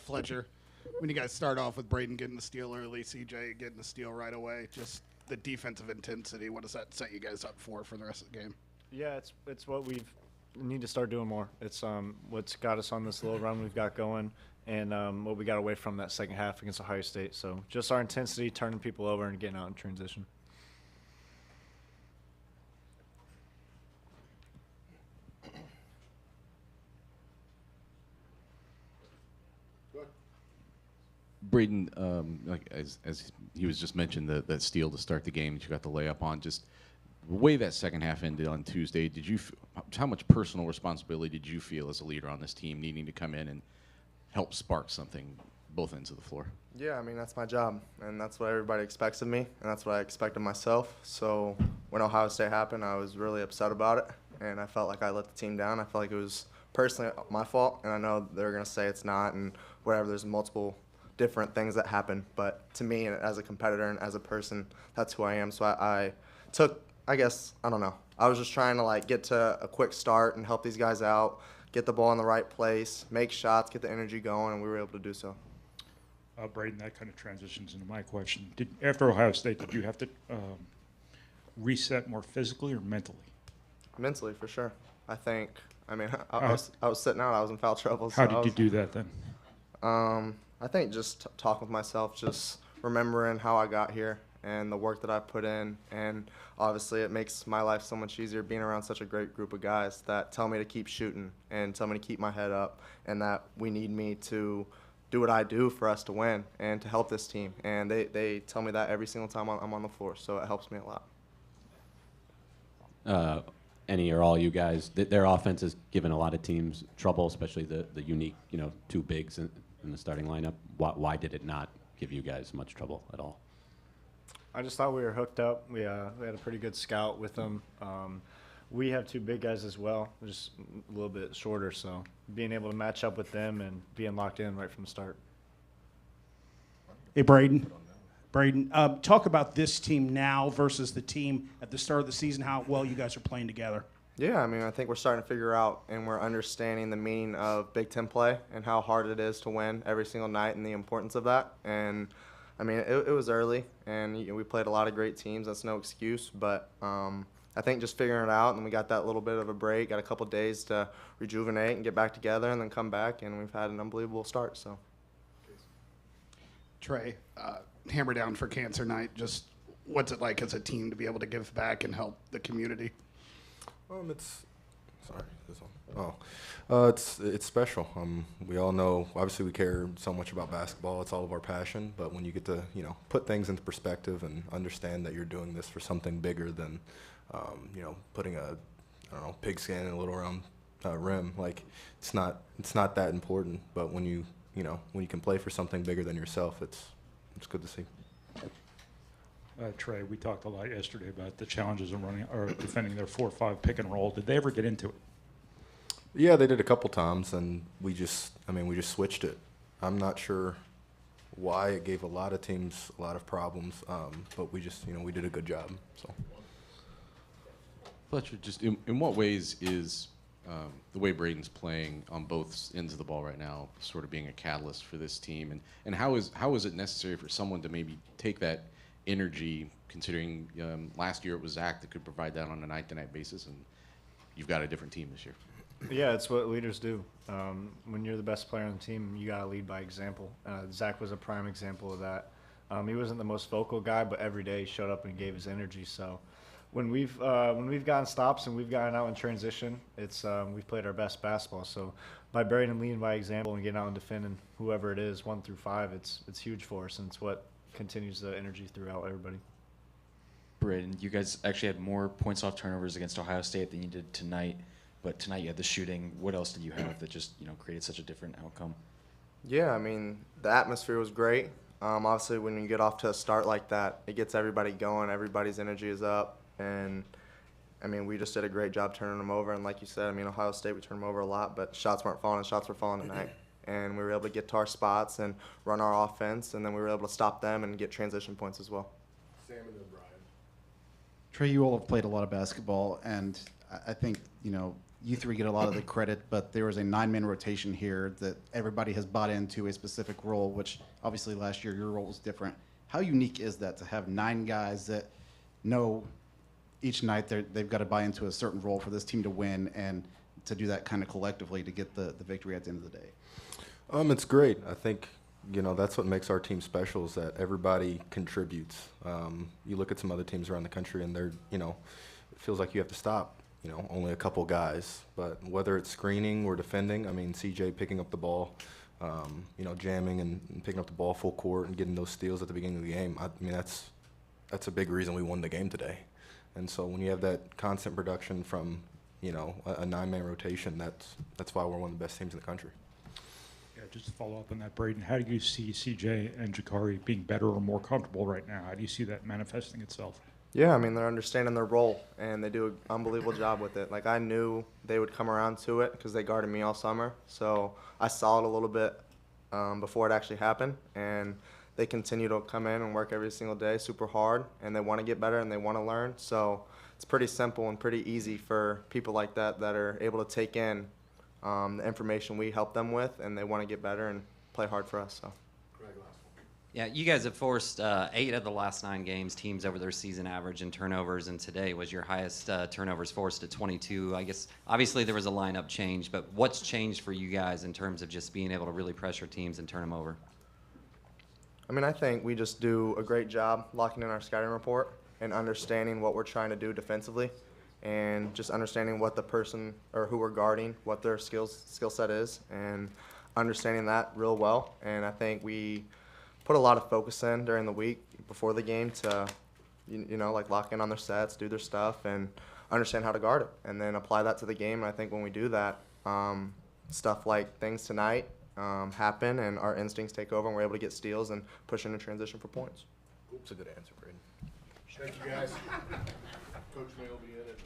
Fletcher. When you guys start off with Braden getting the steal early, CJ getting the steal right away, just the defensive intensity, what does that set you guys up for the rest of the game? Yeah, it's what we need to start doing more. It's what's got us on this little run we've got going, and what we got away from that second half against Ohio State. So just our intensity, turning people over, and getting out in transition. Braden, like as he was just mentioned, that steal to start the game that you got the layup on, just the way that second half ended on Tuesday, how much personal responsibility did you feel as a leader on this team needing to come in and help spark something both ends of the floor? Yeah, I mean, that's my job, and that's what everybody expects of me, and that's what I expect of myself. So when Ohio State happened, I was really upset about it, and I felt like I let the team down. I felt like it was personally my fault, and I know they're going to say it's not and whatever. There's multiple different things that happen, but to me, as a competitor and as a person, that's who I am. So I took, I guess, I don't know. I was just trying to like get to a quick start and help these guys out, get the ball in the right place, make shots, get the energy going, and we were able to do so. Braden, that kind of transitions into my question. After Ohio State, did you have to reset more physically or mentally? Mentally, for sure. I think. I mean, I was sitting out. I was in foul trouble. How did you do that then? I think just talking with myself, just remembering how I got here and the work that I put in. And obviously it makes my life so much easier being around such a great group of guys that tell me to keep shooting and tell me to keep my head up and that we need me to do what I do for us to win and to help this team. And they tell me that every single time I'm on the floor, so it helps me a lot. Any or all you guys, their offense has given a lot of teams trouble, especially the unique, two bigs in the starting lineup. Why did it not give you guys much trouble at all? I just thought we were hooked up. We had a pretty good scout with them. We have two big guys as well, just a little bit shorter. So being able to match up with them and being locked in right from the start. Hey, Braden, talk about this team now versus the team at the start of the season, how well you guys are playing together. Yeah, I mean, I think we're starting to figure out and we're understanding the meaning of Big Ten play and how hard it is to win every single night and the importance of that. And, I mean, it was early, and we played a lot of great teams. That's no excuse. But I think just figuring it out, and we got that little bit of a break, got a couple days to rejuvenate and get back together and then come back, and we've had an unbelievable start. So, Trey, hammer down for Cancer Night. Just what's it like as a team to be able to give back and help the community? It's special. We all know, obviously we care so much about basketball. It's all of our passion, but when you get to, put things into perspective and understand that you're doing this for something bigger than, putting a, pigskin in a little round rim, like it's not that important. But when you can play for something bigger than yourself, it's good to see. Trey, we talked a lot yesterday about the challenges of running or defending their 4-5 pick and roll. Did they ever get into it? Yeah, they did a couple times, and we just switched it. I'm not sure why it gave a lot of teams a lot of problems, but we just, we did a good job. So, Fletcher, just in what ways is the way Braden's playing on both ends of the ball right now sort of being a catalyst for this team, and how is it necessary for someone to maybe take that energy, considering last year it was Zach that could provide that on a night-to-night basis, and you've got a different team this year? Yeah, it's what leaders do. When you're the best player on the team, you got to lead by example. Zach was a prime example of that. He wasn't the most vocal guy, but every day he showed up and gave his energy. So when we've gotten stops and we've gotten out in transition, it's we've played our best basketball. So by Braden leading by example and getting out and defending whoever it is, 1 through 5, it's huge for us, and it's what continues the energy throughout everybody. Braden, you guys actually had more points off turnovers against Ohio State than you did tonight, but tonight you had the shooting. What else did you have that just created such a different outcome? Yeah, I mean, the atmosphere was great. Obviously, when you get off to a start like that, it gets everybody going. Everybody's energy is up, and I mean, we just did a great job turning them over. And like you said, I mean, Ohio State, we turned them over a lot, but shots weren't falling, and shots were falling tonight. And we were able to get to our spots and run our offense, and then we were able to stop them and get transition points as well. Sam and then Brian. Trey, you all have played a lot of basketball, and I think, you three get a lot of the credit, but there was a 9-man rotation here that everybody has bought into a specific role, which obviously last year your role was different. How unique is that to have 9 guys that know each night they've got to buy into a certain role for this team to win, and to do that kind of collectively to get the victory at the end of the day? It's great. I think, that's what makes our team special, is that everybody contributes. You look at some other teams around the country and they're, it feels like you have to stop, only a couple guys. But whether it's screening or defending, CJ picking up the ball, jamming and picking up the ball full court and getting those steals at the beginning of the game, that's a big reason we won the game today. And so when you have that constant production from, a 9-man rotation, that's why we're one of the best teams in the country. Yeah, just to follow up on that, Braden, how do you see CJ and Jakari being better or more comfortable right now? How do you see that manifesting itself? Yeah, they're understanding their role, and they do an unbelievable job with it. Like, I knew they would come around to it because they guarded me all summer. So I saw it a little bit before it actually happened, and they continue to come in and work every single day super hard, and they want to get better and they want to learn. So it's pretty simple and pretty easy for people like that are able to take in the information we help them with, and they want to get better and play hard for us. So. Yeah, you guys have forced 8 of the last 9 games teams over their season average in turnovers, and today was your highest turnovers forced at 22. I guess obviously there was a lineup change, but what's changed for you guys in terms of just being able to really pressure teams and turn them over? I think we just do a great job locking in our scouting report and understanding what we're trying to do defensively, and just understanding what the person or who we're guarding, what their skill set is, and understanding that real well. And I think we put a lot of focus in during the week before the game to, like lock in on their sets, do their stuff, and understand how to guard it, and then apply that to the game. And I think when we do that, stuff like things tonight happen, and our instincts take over, and we're able to get steals and push into transition for points. That's a good answer, Braden. Thank you, guys. Coach May will be in it.